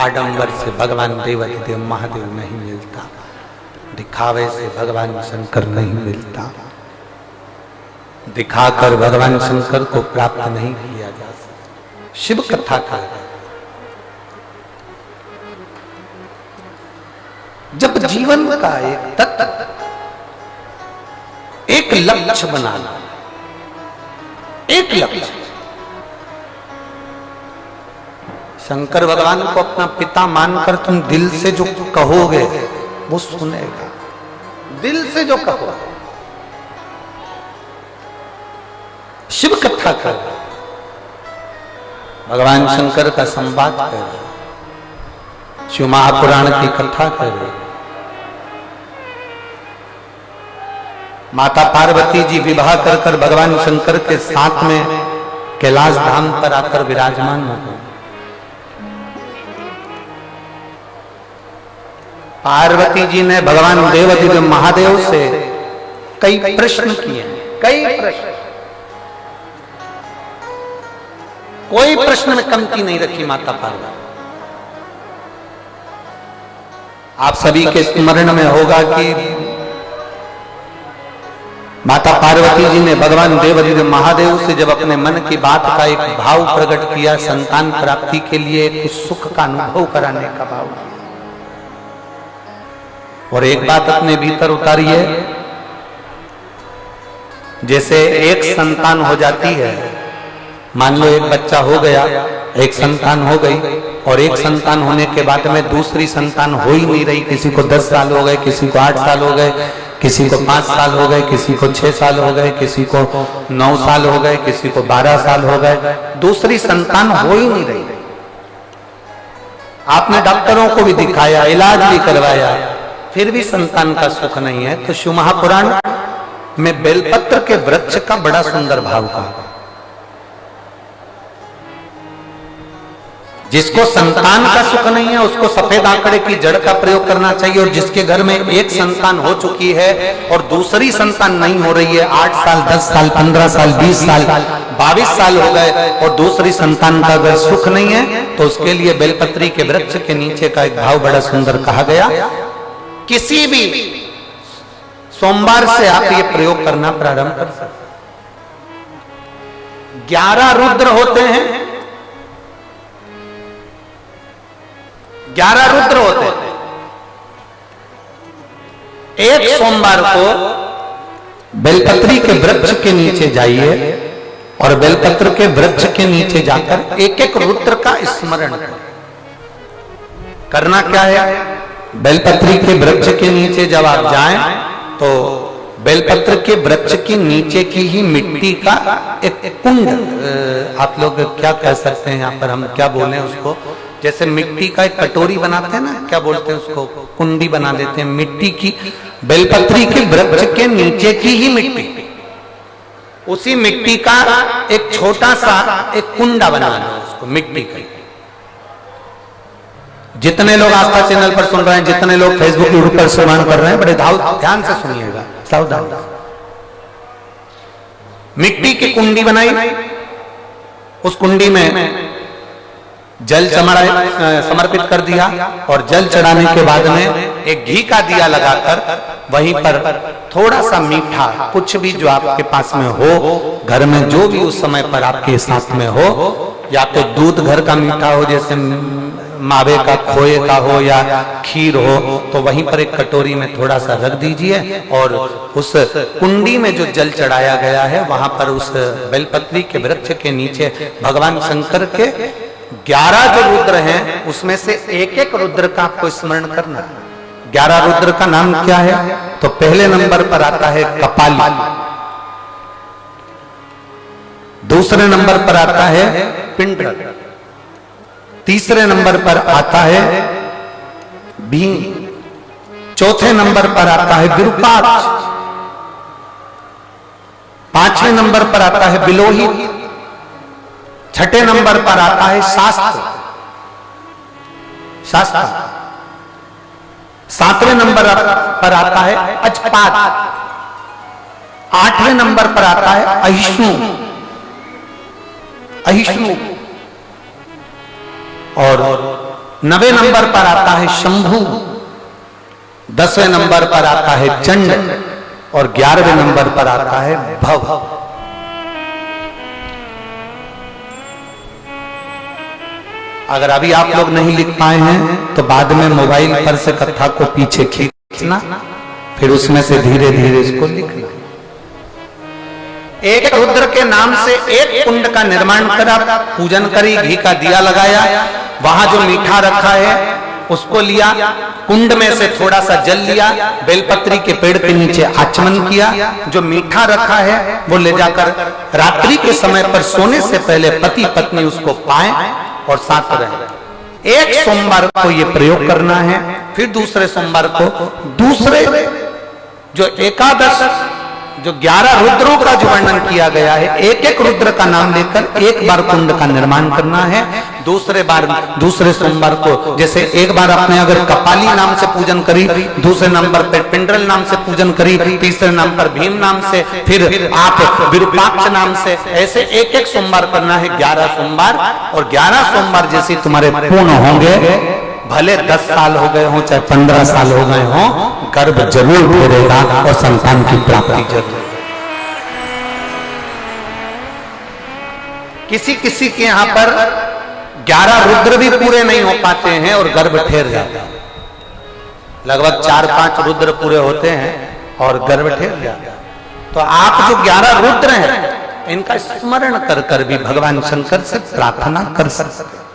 आडंबर से भगवान देवाधिदेव महादेव नहीं मिलता, दिखावे से भगवान शंकर नहीं मिलता, दिखाकर भगवान शंकर को प्राप्त नहीं किया जा सकता। शिव कथा का जब जीवन का एक तत्व, एक लक्ष्य बनाना, एक लक्ष्य, शंकर भगवान को अपना पिता मानकर तुम दिल से जो कहोगे वो सुनेगा, दिल से जो कहो। शिव कथा कर, भगवान शंकर का संवाद कर, शिव महापुराण की कथा कर। माता पार्वती जी विवाह कर कर भगवान शंकर के साथ में कैलाश धाम पर आकर विराजमान हो गए। पार्वती जी ने भगवान देवाधिदेव महादेव से कई प्रश्न किए, कई प्रश्न, कोई प्रश्न में कमती नहीं रखी माता पार्वती। आप सभी के स्मरण में होगा कि माता पार्वती जी ने भगवान देवाधिदेव महादेव से जब अपने मन की बात का एक भाव प्रकट किया, संतान प्राप्ति के लिए कुछ सुख का अनुभव कराने का भाव किया, और एक बात अपने भीतर उतारी है, जैसे एक संतान हो जाती है, मान लो एक बच्चा हो गया, एक संतान हो गई, और एक संतान होने के बाद में दूसरी संतान हो ही नहीं रही। किसी को 10 साल हो गए, किसी को 8 साल हो गए, किसी को 5 साल हो गए, किसी को 6 साल हो गए, किसी को 9 साल हो गए, किसी को 12 साल हो गए, दूसरी संतान हो ही नहीं रही। आपने डॉक्टरों को भी दिखाया, इलाज भी करवाया, फिर भी संतान का सुख नहीं है। तो शिव महापुराण में बेलपत्र के वृक्ष का बड़ा सुंदर भाव कहा, जिसको संतान का सुख नहीं है उसको सफेद आंकड़े की जड़ का प्रयोग करना चाहिए, और जिसके घर में एक संतान हो चुकी है और दूसरी संतान नहीं हो रही है, 8 साल 10 साल 15 साल 20 साल 22 साल हो गए, और दूसरी संतान का अगर सुख नहीं है, तो उसके लिए बेलपत्री के वृक्ष के नीचे का एक भाव बड़ा सुंदर कहा गया। किसी भी सोमवार से आप ये प्रयोग करना प्रारंभ कर सकते। 11 रुद्र होते हैं, 11 रुद्र होते हैं। एक सोमवार को बेलपत्री के वृक्ष के नीचे जाइए और बेलपत्र के वृक्ष के नीचे जाकर एक एक रुद्र का स्मरण करें। करना क्या है, बेलपत्री के वृक्ष के नीचे जब आप जाएं तो बेलपत्र के वृक्ष के नीचे की ही मिट्टी का एक कुंड, आप लोग क्या कह सकते हैं यहाँ पर, हम क्या बोले उसको, जैसे मिट्टी का एक कटोरी बनाते हैं ना, क्या बोलते हैं उसको, कुंडी बना देते हैं मिट्टी की। बेलपत्री के वृक्ष के नीचे की ही मिट्टी, उसी मिट्टी का एक छोटा सा एक कुंडा बना दो उसको मिट्टी का। जितने लोग आस्था चैनल पर सुन रहे हैं, जितने लोग फेसबुक यूट्यूब पर श्रवण कर रहे हैं, बड़े ध्यान से सुनिएगा, सावधान। मिट्टी की कुंडी बनाई, उस कुंडी में जल समर्पित कर दिया, और जल चढ़ाने के बाद में एक घी का दिया लगाकर वहीं पर थोड़ा सा मीठा, कुछ भी जो आपके पास में हो, घर में जो भी उस समय पर आपके साथ में हो, या तो दूध घर का मीठा हो, जैसे मावे का, खोए का हो या खीर हो, तो वहीं पर एक कटोरी में थोड़ा सा रख दीजिए, और उस कुंडी में जो जल चढ़ाया गया है वहां पर उस बेलपत्री के वृक्ष के नीचे भगवान शंकर के 11 जो रुद्र हैं उसमें से एक एक रुद्र का आपको स्मरण करना। 11 रुद्र का नाम क्या है, तो पहले नंबर पर आता है कपाली, दूसरे नंबर पर आता है पिंडर, तीसरे नंबर पर आता है भीम, चौथे नंबर पर आता है विरूपाक्ष, पांचवें नंबर पर आता है बिलोहित, छठे नंबर पर आता है शास्त्र, सातवें नंबर पर आता है अजपात, आठवें नंबर पर आता है अहिष्णु, और 9वें नंबर पर आता है शंभु, 10वें नंबर पर आता है चंड और 11वें नंबर पर आता है भव। अगर अभी आप लोग नहीं लिख पाए हैं तो बाद में मोबाइल पर से कथा को पीछे खींचना, फिर उसमें से धीरे धीरे इसको लिखना। एक रुद्र के नाम से एक कुंड का निर्माण करा, पूजन करी, घी का दिया लगाया, वहां जो मीठा रखा है उसको लिया, कुंड में से थोड़ा सा जल लिया, बेलपत्री के पेड़ के नीचे आचमन किया, जो मीठा रखा है वो ले जाकर रात्रि के समय पर सोने से पहले पति पत्नी उसको पाएं और साथ रहें। एक सोमवार को ये प्रयोग करना है, फिर दूसरे सोमवार को दूसरे जो एकादश जो 11 रुद्रों का जो वर्णन किया गया है, एक एक रुद्र का नाम लेकर एक बार कुंड का निर्माण करना है। दूसरे सोमवार को जैसे एक बार आपने अगर कपाली नाम से पूजन करी, दूसरे नंबर पर पिंडरल नाम से पूजन करी, तीसरे नाम पर भीम नाम से, फिर आप विरूपाक्ष नाम से, ऐसे एक एक सोमवार करना है, 11 सोमवार। और 11 सोमवार जैसे तुम्हारे पूर्ण होंगे, भले 10 साल हो गए हों चाहे 15 साल हो गए हों, गर्भ जरूर फेरेगा और संतान की प्राप्ति जरूर। किसी किसी के यहां पर 11 रुद्र भी पूरे नहीं हो पाते हैं और गर्भ ठेर जाता है। लगभग 4-5 रुद्र पूरे होते हैं और गर्भ ठेर जाता है। तो आप जो 11 रुद्र हैं इनका स्मरण कर कर भी भगवान शंकर से प्रार्थना कर सकते हैं।